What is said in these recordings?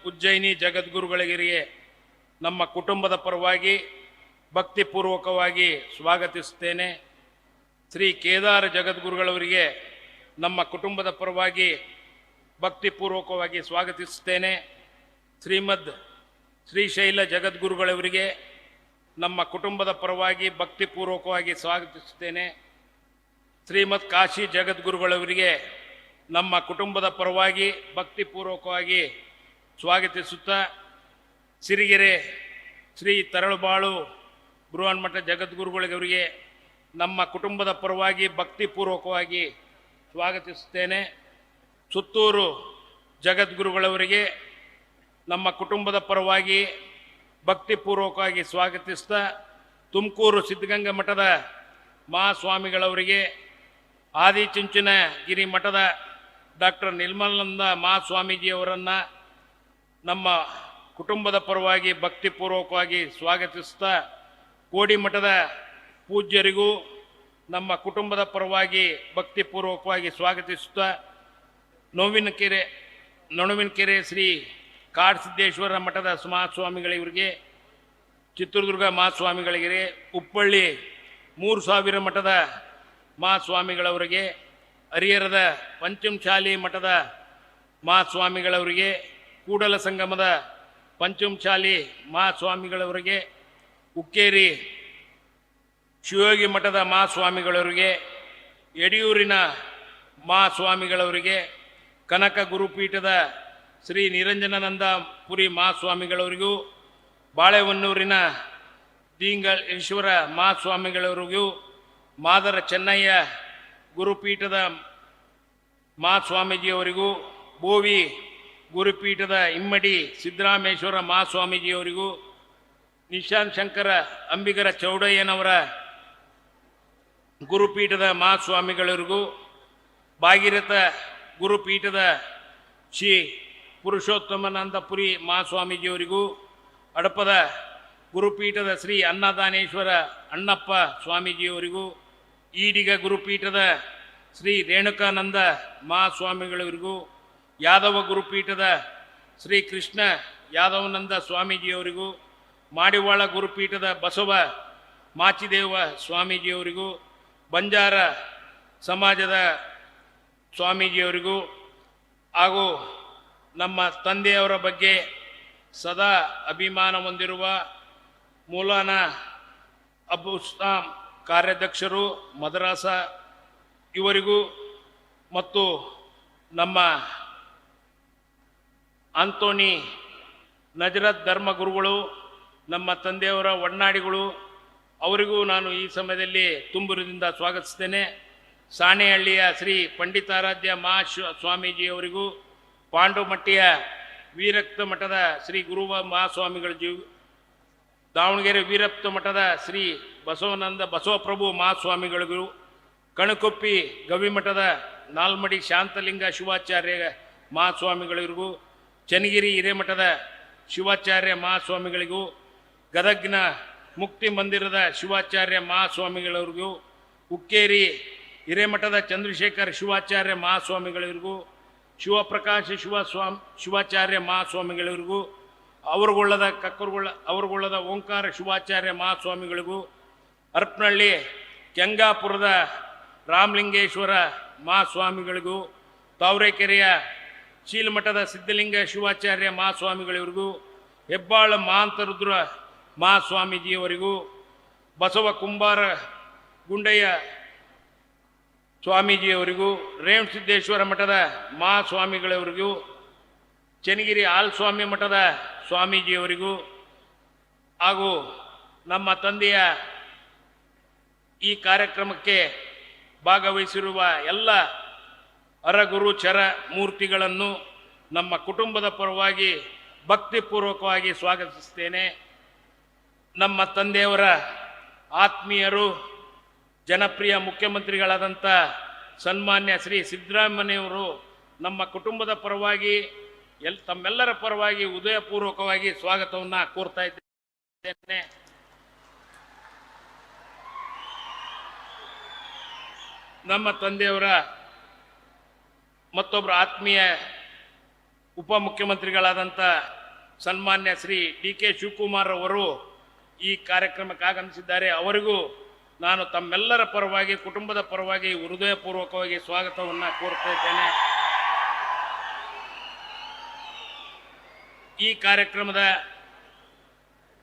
ಉಜ್ಜಯಿನಿ ಜಗದ್ಗುರುಗಳಿಗೆ ನಮ್ಮ ಕುಟುಂಬದ ಪರವಾಗಿ ಭಕ್ತಿಪೂರ್ವಕವಾಗಿ ಸ್ವಾಗತಿಸುತ್ತೇನೆ. ಶ್ರೀ ಕೇದಾರ ಜಗದ್ಗುರುಗಳವರಿಗೆ ನಮ್ಮ ಕುಟುಂಬದ ಪರವಾಗಿ ಭಕ್ತಿಪೂರ್ವಕವಾಗಿ ಸ್ವಾಗತಿಸುತ್ತೇನೆ. ಶ್ರೀಮದ್ ಶ್ರೀಶೈಲ ಜಗದ್ಗುರುಗಳವರಿಗೆ ನಮ್ಮ ಕುಟುಂಬದ ಪರವಾಗಿ ಭಕ್ತಿಪೂರ್ವಕವಾಗಿ ಸ್ವಾಗತಿಸುತ್ತೇನೆ. ಶ್ರೀಮದ್ ಕಾಶಿ ಜಗದ್ಗುರುಗಳವರಿಗೆ ನಮ್ಮ ಕುಟುಂಬದ ಪರವಾಗಿ ಭಕ್ತಿಪೂರ್ವಕವಾಗಿ ಸ್ವಾಗತಿಸುತ್ತಾ, ಸಿರಿಗೆರೆ ಶ್ರೀ ತರಳುಬಾಳು ಬೃಹನ್ಮಠ ಜಗದ್ಗುರುಗಳವರಿಗೆ ನಮ್ಮ ಕುಟುಂಬದ ಪರವಾಗಿ ಭಕ್ತಿಪೂರ್ವಕವಾಗಿ ಸ್ವಾಗತಿಸುತ್ತೇನೆ. ಸುತ್ತೂರು ಜಗದ್ಗುರುಗಳವರಿಗೆ ನಮ್ಮ ಕುಟುಂಬದ ಪರವಾಗಿ ಭಕ್ತಿಪೂರ್ವಕವಾಗಿ ಸ್ವಾಗತಿಸ್ತಾ, ತುಮಕೂರು ಸಿದ್ಧಗಂಗಾ ಮಠದ ಮಹಾಸ್ವಾಮಿಗಳವರಿಗೆ, ಆದಿಚುಂಚನಗಿರಿ ಮಠದ ಡಾಕ್ಟರ್ ನಿರ್ಮಲಾನಂದ ಮಹಾಸ್ವಾಮೀಜಿಯವರನ್ನು ನಮ್ಮ ಕುಟುಂಬದ ಪರವಾಗಿ ಭಕ್ತಿಪೂರ್ವಕವಾಗಿ ಸ್ವಾಗತಿಸ್ತಾ, ಕೋಡಿ ಮಠದ ಪೂಜ್ಯರಿಗೂ ನಮ್ಮ ಕುಟುಂಬದ ಪರವಾಗಿ ಭಕ್ತಿಪೂರ್ವಕವಾಗಿ ಸ್ವಾಗತಿಸುತ್ತಾ, ನೊಣವಿನಕೆರೆ ಶ್ರೀ ಕಾಡಸಿದ್ದೇಶ್ವರ ಮಠದ ಮಹಾಸ್ವಾಮಿಗಳಿಗೆ, ಚಿತ್ರದುರ್ಗ ಮಹಾಸ್ವಾಮಿಗಳಿಗೆ, ಉಪ್ಪಳ್ಳಿ 3000 ಮಠದ ಮಹಾಸ್ವಾಮಿಗಳವರಿಗೆ, ಹರಿಹರದ ಪಂಚಮಶಾಲಿ ಮಠದ ಮಹಾಸ್ವಾಮಿಗಳವರಿಗೆ, ಕೂಡಲ ಸಂಗಮದ ಪಂಚಮಶಾಲಿ ಮಹಾಸ್ವಾಮಿಗಳವರಿಗೆ, ಉಕ್ಕೇರಿ ಶಿವಯೋಗಿ ಮಠದ ಮಹಾಸ್ವಾಮಿಗಳವರಿಗೆ, ಯಡಿಯೂರಿನ ಮಹಾಸ್ವಾಮಿಗಳವರಿಗೆ, ಕನಕ ಗುರುಪೀಠದ ಶ್ರೀ ನಿರಂಜನಾನಂದ ಪುರಿ ಮಹಾಸ್ವಾಮಿಗಳವರಿಗೂ, ಬಾಳೆಹೊನ್ನೂರಿನ ದೀಂಗೇಶ್ವರ ಮಹಾಸ್ವಾಮಿಗಳವರಿಗೂ, ಮಾದರ ಚೆನ್ನಯ್ಯ ಗುರುಪೀಠದ ಮಹಾಸ್ವಾಮೀಜಿಯವರಿಗೂ, ಬೋವಿ ಗುರುಪೀಠದ ಇಮ್ಮಡಿ ಸಿದ್ದರಾಮೇಶ್ವರ ಮಹಾಸ್ವಾಮೀಜಿಯವರಿಗೂ, ನಿಶಾಂತ್ ಶಂಕರ ಅಂಬಿಗರ ಚೌಡಯ್ಯನವರ ಗುರುಪೀಠದ ಮಹಾಸ್ವಾಮಿಗಳವರಿಗೂ, ಭಾಗೀರಥ ಗುರುಪೀಠದ ಶ್ರೀ ಪುರುಷೋತ್ತಮಾನಂದಪುರಿ ಮಹಾಸ್ವಾಮೀಜಿಯವರಿಗೂ, ಹಡಪದ ಗುರುಪೀಠದ ಶ್ರೀ ಅನ್ನದಾನೇಶ್ವರ ಅಣ್ಣಪ್ಪ ಸ್ವಾಮೀಜಿಯವರಿಗೂ, ಈಡಿಗ ಗುರುಪೀಠದ ಶ್ರೀ ರೇಣುಕಾನಂದ ಮಹಾಸ್ವಾಮಿಗಳವರಿಗೂ, ಯಾದವ ಗುರುಪೀಠದ ಶ್ರೀ ಕೃಷ್ಣ ಯಾದವಾನಂದ ಸ್ವಾಮೀಜಿಯವರಿಗೂ, ಮಾಡಿವಾಳ ಗುರುಪೀಠದ ಬಸವ ಮಾಚಿದೇವ ಸ್ವಾಮೀಜಿಯವರಿಗೂ, ಬಂಜಾರ ಸಮಾಜದ ಸ್ವಾಮೀಜಿಯವರಿಗೂ, ಹಾಗೂ ನಮ್ಮ ತಂದೆಯವರ ಬಗ್ಗೆ ಸದಾ ಅಭಿಮಾನ ಹೊಂದಿರುವ ಮೌಲಾನಾ ಅಬು ಉಸ್ಮಾನ್ ಕಾರ್ಯಾಧ್ಯಕ್ಷರು ಮದ್ರಾಸ ಇವರಿಗೂ, ಮತ್ತು ನಮ್ಮ ಆಂಟೋನಿ ನಜರತ್ ಧರ್ಮಗುರುಗಳು, ನಮ್ಮ ತಂದೆಯವರ ಒಡನಾಡಿಗಳು, ಅವರಿಗೂ ನಾನು ಈ ಸಮಯದಲ್ಲಿ ತುಂಬುರದಿಂದ ಸ್ವಾಗತಿಸ್ತೇನೆ. ಸಾಣೆಹಳ್ಳಿಯ ಶ್ರೀ ಪಂಡಿತಾರಾಧ್ಯ ಸ್ವಾಮೀಜಿಯವರಿಗೂ, ಪಾಂಡುಮಟ್ಟಿಯ ವೀರಕ್ತ ಮಠದ ಶ್ರೀ ಗುರುವ ಮಹಾಸ್ವಾಮಿಗಳಿಗೂ, ದಾವಣಗೆರೆ ವೀರಪ್ತ ಮಠದ ಶ್ರೀ ಬಸವಪ್ರಭು ಮಹಾಸ್ವಾಮಿಗಳಿಗೂ, ಕಣಕೊಪ್ಪಿ ಗವಿಮಠದ ನಾಲ್ಮಡಿ ಶಾಂತಲಿಂಗ ಶಿವಾಚಾರ್ಯ ಮಹಾಸ್ವಾಮಿಗಳಿಗೂ, ಚನ್ನಗಿರಿ ಹಿರೇಮಠದ ಶಿವಾಚಾರ್ಯ ಮಹಾಸ್ವಾಮಿಗಳಿಗೂ, ಗದಗ್ನ ಮುಕ್ತಿ ಮಂದಿರದ ಶಿವಾಚಾರ್ಯ ಮಹಾಸ್ವಾಮಿಗಳವರಿಗೂ, ಉಕ್ಕೇರಿ ಹಿರೇಮಠದ ಚಂದ್ರಶೇಖರ್ ಶಿವಾಚಾರ್ಯ ಮಹಾಸ್ವಾಮಿಗಳಿಗೂ, ಶಿವಪ್ರಕಾಶ ಶಿವಾಚಾರ್ಯ ಮಹಾಸ್ವಾಮಿಗಳಿಗೂ, ಅವರುಗೊಳ್ಳದ ಓಂಕಾರ ಶಿವಾಚಾರ್ಯ ಮಹಾಸ್ವಾಮಿಗಳಿಗೂ, ಹರಪನಹಳ್ಳಿ ಕೆಂಗಾಪುರದ ರಾಮಲಿಂಗೇಶ್ವರ ಮಹಾಸ್ವಾಮಿಗಳಿಗೂ, ತಾವರೆಕೆರೆಯ ಶೀಲಮಠದ ಸಿದ್ಧಲಿಂಗ ಶಿವಾಚಾರ್ಯ ಮಹಾಸ್ವಾಮಿಗಳಿಗೂ, ಹೆಬ್ಬಾಳ ಮಹಾಂತರುದ್ರ ಮಹಾಸ್ವಾಮೀಜಿಯವರಿಗೂ, ಬಸವ ಕುಂಬಾರ ಗುಂಡಯ್ಯ ಸ್ವಾಮೀಜಿಯವರಿಗೂ, ರೇವಣಸಿದ್ದೇಶ್ವರ ಮಠದ ಮಹಾಸ್ವಾಮಿಗಳವರಿಗೂ, ಚನ್ನಗಿರಿ ಆಲ್ಸ್ವಾಮಿ ಮಠದ ಸ್ವಾಮೀಜಿಯವರಿಗೂ, ಹಾಗೂ ನಮ್ಮ ತಂದೆಯ ಈ ಕಾರ್ಯಕ್ರಮಕ್ಕೆ ಭಾಗವಹಿಸಿರುವ ಎಲ್ಲ ಹರಗುರು ಚರ ಮೂರ್ತಿಗಳನ್ನು ನಮ್ಮ ಕುಟುಂಬದ ಪರವಾಗಿ ಭಕ್ತಿಪೂರ್ವಕವಾಗಿ ಸ್ವಾಗತಿಸುತ್ತೇನೆ. ನಮ್ಮ ತಂದೆಯವರ ಆತ್ಮೀಯರು, ಜನಪ್ರಿಯ ಮುಖ್ಯಮಂತ್ರಿಗಳಾದಂಥ ಸನ್ಮಾನ್ಯ ಶ್ರೀ ಸಿದ್ದರಾಮಯ್ಯವರು ನಮ್ಮ ಕುಟುಂಬದ ಪರವಾಗಿ ತಮ್ಮೆಲ್ಲರ ಪರವಾಗಿ ಹೃದಯಪೂರ್ವಕವಾಗಿ ಸ್ವಾಗತವನ್ನು ಕೋರ್ತಾ ಇದ್ದೇನೆ. ನಮ್ಮ ತಂದೆಯವರ ಮತ್ತೊಬ್ಬರು ಆತ್ಮೀಯ ಉಪಮುಖ್ಯಮಂತ್ರಿಗಳಾದಂಥ ಸನ್ಮಾನ್ಯ ಶ್ರೀ ಡಿ ಕೆ ಶಿವಕುಮಾರ್ ಅವರು ಈ ಕಾರ್ಯಕ್ರಮಕ್ಕೆ ಆಗಮಿಸಿದ್ದಾರೆ. ಅವರಿಗೂ ನಾನು ತಮ್ಮೆಲ್ಲರ ಪರವಾಗಿ, ಕುಟುಂಬದ ಪರವಾಗಿ ಹೃದಯಪೂರ್ವಕವಾಗಿ ಸ್ವಾಗತವನ್ನು ಕೋರ್ತಾ ಇದ್ದೇನೆ. ಈ ಕಾರ್ಯಕ್ರಮದ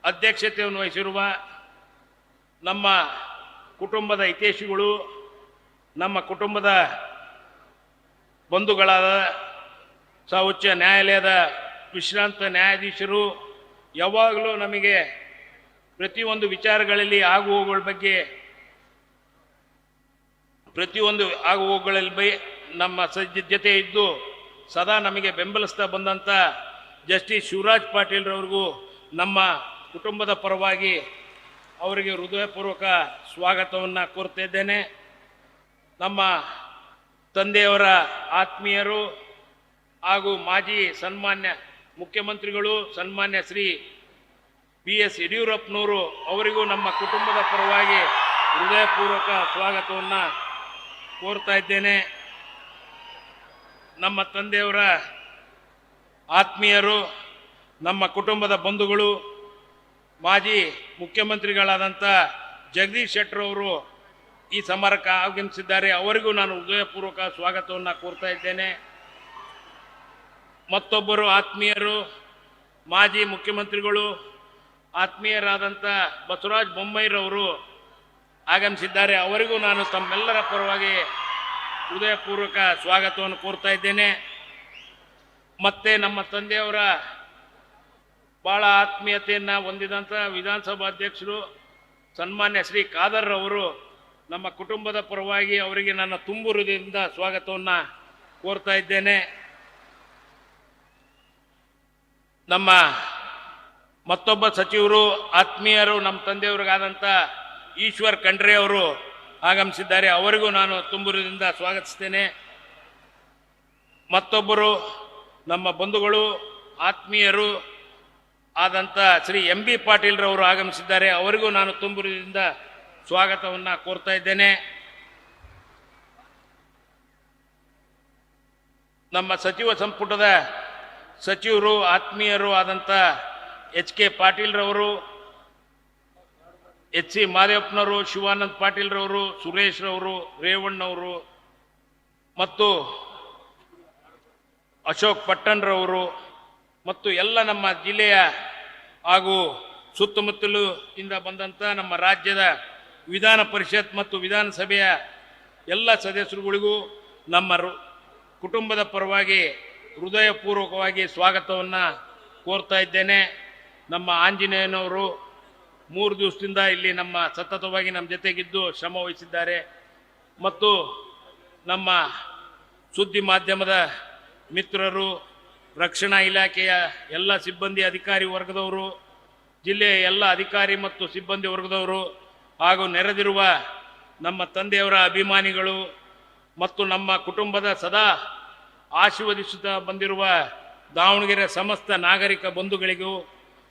ಅಧ್ಯಕ್ಷತೆಯನ್ನು ವಹಿಸಿರುವ ನಮ್ಮ ಕುಟುಂಬದ ಹಿತೈಷಿಗಳು, ನಮ್ಮ ಕುಟುಂಬದ ಬಂಧುಗಳಾದ ಉಚ್ಚ ನ್ಯಾಯಾಲಯದ ವಿಶ್ರಾಂತ ನ್ಯಾಯಾಧೀಶರು, ಯಾವಾಗಲೂ ನಮಗೆ ಪ್ರತಿಯೊಂದು ವಿಚಾರಗಳಲ್ಲಿ ಆಗುಹೋಗುಗಳ ಬಗ್ಗೆ ನಮ್ಮ ಜೊತೆ ಇದ್ದು ಸದಾ ನಮಗೆ ಬೆಂಬಲಿಸ್ತಾ ಬಂದಂಥ ಜಸ್ಟಿಸ್ ಶಿವರಾಜ್ ಪಾಟೀಲ್ರವ್ರಿಗೂ ನಮ್ಮ ಕುಟುಂಬದ ಪರವಾಗಿ ಅವರಿಗೆ ಹೃದಯಪೂರ್ವಕ ಸ್ವಾಗತವನ್ನು ಕೋರ್ತಾ ಇದ್ದೇನೆ. ನಮ್ಮ ತಂದೆಯವರ ಆತ್ಮೀಯರು ಹಾಗೂ ಮಾಜಿ ಸನ್ಮಾನ್ಯ ಮುಖ್ಯಮಂತ್ರಿಗಳು ಸನ್ಮಾನ್ಯ ಶ್ರೀ BS ಯಡಿಯೂರಪ್ಪನವರು ಅವರಿಗೂ ನಮ್ಮ ಕುಟುಂಬದ ಪರವಾಗಿ ಹೃದಯಪೂರ್ವಕ ಸ್ವಾಗತವನ್ನು ಕೋರ್ತಾ ಇದ್ದೇನೆ. ನಮ್ಮ ತಂದೆಯವರ ಆತ್ಮೀಯರು, ನಮ್ಮ ಕುಟುಂಬದ ಬಂಧುಗಳು, ಮಾಜಿ ಮುಖ್ಯಮಂತ್ರಿಗಳಾದಂಥ ಜಗದೀಶ್ ಶೆಟ್ಟರ್ ಅವರು ಈ ಸಮಾರಂಭಕ್ಕೆ ಆಗಮಿಸಿದ್ದಾರೆ. ಅವರಿಗೂ ನಾನು ಹೃದಯಪೂರ್ವಕ ಸ್ವಾಗತವನ್ನು ಕೋರ್ತಾ ಇದ್ದೇನೆ. ಮತ್ತೊಬ್ಬರು ಆತ್ಮೀಯರು, ಮಾಜಿ ಮುಖ್ಯಮಂತ್ರಿಗಳು, ಆತ್ಮೀಯರಾದಂಥ ಬಸವರಾಜ ಬೊಮ್ಮಾಯಿರವರು ಆಗಮಿಸಿದ್ದಾರೆ. ಅವರಿಗೂ ನಾನು ತಮ್ಮೆಲ್ಲರ ಪರವಾಗಿ ಹೃದಯಪೂರ್ವಕ ಸ್ವಾಗತವನ್ನು ಕೋರ್ತಾ ಇದ್ದೇನೆ. ಮತ್ತೆ ನಮ್ಮ ತಂದೆಯವರ ಭಾಳ ಆತ್ಮೀಯತೆಯನ್ನು ಹೊಂದಿದಂಥ ವಿಧಾನಸಭಾ ಅಧ್ಯಕ್ಷರು ಸನ್ಮಾನ್ಯ ಶ್ರೀ ಖಾದರ್ ಅವರು ನಮ್ಮ ಕುಟುಂಬದ ಪರವಾಗಿ ಅವರಿಗೆ ನನ್ನ ತುಂಬು ಹೃದಯದಿಂದ ಸ್ವಾಗತವನ್ನು ಕೋರ್ತಾ ಇದ್ದೇನೆ. ನಮ್ಮ ಮತ್ತೊಬ್ಬ ಸಚಿವರು, ಆತ್ಮೀಯರು, ನಮ್ಮ ತಂದೆಯವರಿಗಾದಂಥ ಈಶ್ವರ್ ಖಂಡ್ರೆ ಅವರು ಆಗಮಿಸಿದ್ದಾರೆ. ಅವರಿಗೂ ನಾನು ತುಂಬು ಹೃದಯದಿಂದ ಸ್ವಾಗತಿಸ್ತೇನೆ. ಮತ್ತೊಬ್ಬರು ನಮ್ಮ ಬಂಧುಗಳು, ಆತ್ಮೀಯರು ಆದಂಥ ಶ್ರೀ MB ಪಾಟೀಲ್ರವರು ಆಗಮಿಸಿದ್ದಾರೆ. ಅವರಿಗೂ ನಾನು ತುಂಬು ಹೃದಯದಿಂದ ಸ್ವಾಗತವನ್ನು ಕೋರ್ತಾ ಇದ್ದೇನೆ. ನಮ್ಮ ಸಚಿವ ಸಂಪುಟದ ಸಚಿವರು, ಆತ್ಮೀಯರು ಆದಂಥ HK ಪಾಟೀಲ್ರವರು, HC ಮಾದೇವಪ್ಪನವರು, ಶಿವಾನಂದ ಪಾಟೀಲ್ರವರು, ಸುರೇಶ್ ರವರು, ರೇವಣ್ಣವರು ಮತ್ತು ಅಶೋಕ್ ಪಟ್ಟಣ್ರವರು ಮತ್ತು ಎಲ್ಲ ನಮ್ಮ ಜಿಲ್ಲೆಯ ಹಾಗೂ ಸುತ್ತಮುತ್ತಲು ಇಂದ ಬಂದಂಥ ನಮ್ಮ ರಾಜ್ಯದ ವಿಧಾನ ಪರಿಷತ್ ಮತ್ತು ವಿಧಾನಸಭೆಯ ಎಲ್ಲ ಸದಸ್ಯರುಗಳಿಗೂ ನಮ್ಮ ಕುಟುಂಬದ ಪರವಾಗಿ ಹೃದಯಪೂರ್ವಕವಾಗಿ ಸ್ವಾಗತವನ್ನು ಕೋರ್ತಾ ಇದ್ದೇನೆ. ನಮ್ಮ ಆಂಜನೇಯನವರು 3 ದಿವಸದಿಂದ ಇಲ್ಲಿ ನಮ್ಮ ಸತತವಾಗಿ ನಮ್ಮ ಜೊತೆಗಿದ್ದು ಶ್ರಮ ವಹಿಸಿದ್ದಾರೆ. ಮತ್ತು ನಮ್ಮ ಸುದ್ದಿ ಮಾಧ್ಯಮದ ಮಿತ್ರರು, ರಕ್ಷಣಾ ಇಲಾಖೆಯ ಎಲ್ಲ ಸಿಬ್ಬಂದಿ ಅಧಿಕಾರಿ ವರ್ಗದವರು, ಜಿಲ್ಲೆಯ ಎಲ್ಲ ಅಧಿಕಾರಿ ಮತ್ತು ಸಿಬ್ಬಂದಿ ವರ್ಗದವರು ಹಾಗೂ ನೆರೆದಿರುವ ನಮ್ಮ ತಂದೆಯವರ ಅಭಿಮಾನಿಗಳು ಮತ್ತು ನಮ್ಮ ಕುಟುಂಬದ ಸದಾ ಆಶೀರ್ವದಿಸುತ್ತಾ ಬಂದಿರುವ ದಾವಣಗೆರೆ ಸಮಸ್ತ ನಾಗರಿಕ ಬಂಧುಗಳಿಗೂ,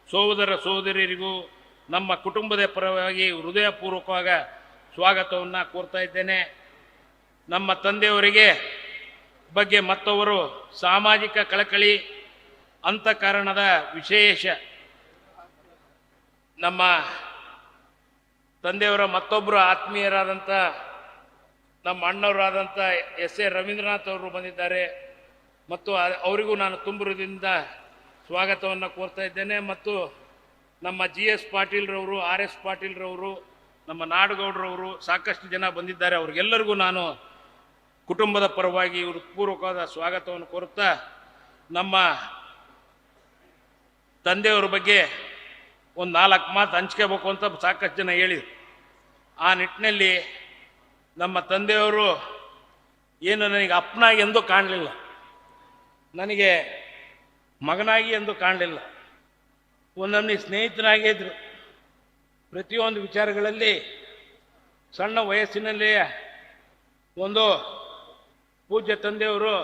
ಸಹೋದರ ಸಹೋದರಿಯರಿಗೂ ನಮ್ಮ ಕುಟುಂಬದ ಪರವಾಗಿ ಹೃದಯಪೂರ್ವಕವಾದ ಸ್ವಾಗತವನ್ನು ಕೋರ್ತಾ ಇದ್ದೇನೆ. ನಮ್ಮ ತಂದೆಯವರಿಗೆ ಬಗ್ಗೆ ಮತ್ತವರು ಸಾಮಾಜಿಕ ಕಳಕಳಿ, ಅಂತಃಕರಣದ ವಿಶೇಷ ನಮ್ಮ ತಂದೆಯವರ ಮತ್ತೊಬ್ಬರು ಆತ್ಮೀಯರಾದಂಥ ನಮ್ಮ ಅಣ್ಣವರಾದಂಥ SA ರವೀಂದ್ರನಾಥ್ ಅವರು ಬಂದಿದ್ದಾರೆ. ಮತ್ತು ಅವರಿಗೂ ನಾನು ತುಂಬ ಹೃದಯದಿಂದ ಸ್ವಾಗತವನ್ನು ಕೋರ್ತಾ ಇದ್ದೇನೆ. ಮತ್ತು ನಮ್ಮ GS ಪಾಟೀಲ್ರವರು, RS ಪಾಟೀಲ್ರವರು, ನಮ್ಮ ನಾಡಗೌಡರವರು ಸಾಕಷ್ಟು ಜನ ಬಂದಿದ್ದಾರೆ. ಅವ್ರಿಗೆಲ್ಲರಿಗೂ ನಾನು ಕುಟುಂಬದ ಪರವಾಗಿ ಹೃತ್ಪೂರ್ವಕವಾದ ಸ್ವಾಗತವನ್ನು ಕೋರುತ್ತಾ, ನಮ್ಮ ತಂದೆಯವರ ಬಗ್ಗೆ ಒಂದು 4 ಮಾತು ಹಂಚ್ಕೋಬೇಕು ಅಂತ ಸಾಕಷ್ಟು ಜನ ಹೇಳಿದರು. ಆ ನಿಟ್ಟಿನಲ್ಲಿ ನಮ್ಮ ತಂದೆಯವರು ಏನು ನನಗೆ ಅಪ್ಪನಾಗಿ ಎಂದೂ ಕಾಣಲಿಲ್ಲ, ನನಗೆ ಮಗನಾಗಿ ಎಂದು ಕಾಣಲಿಲ್ಲ. ಒಂದೊಮ್ಮೆ ಸ್ನೇಹಿತರಾಗೇ ಇದ್ದರು. ಪ್ರತಿಯೊಂದು ವಿಚಾರಗಳಲ್ಲಿ ಸಣ್ಣ ವಯಸ್ಸಿನಲ್ಲೇ ಒಂದು ಪೂಜ್ಯ ತಂದೆಯವರು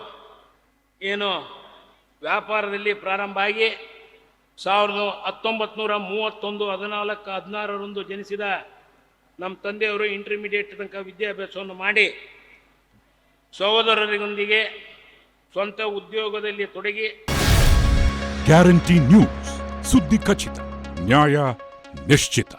ಏನು ವ್ಯಾಪಾರದಲ್ಲಿ ಪ್ರಾರಂಭ ಆಗಿ 1931 14/16 ಜನಿಸಿದ ನಮ್ಮ ತಂದೆಯವರು ಇಂಟರ್ಮೀಡಿಯೇಟ್ ತನಕ ವಿದ್ಯಾಭ್ಯಾಸವನ್ನು ಮಾಡಿ ಸಹೋದರರಿಗೊಂದಿಗೆ ಸ್ವಂತ ಉದ್ಯೋಗದಲ್ಲಿ ತೊಡಗಿ ಗ್ಯಾರಂಟಿ ನ್ಯೂಸ್, ಸುದ್ದಿ ಖಚಿತ, ನ್ಯಾಯ ನಿಶ್ಚಿತ.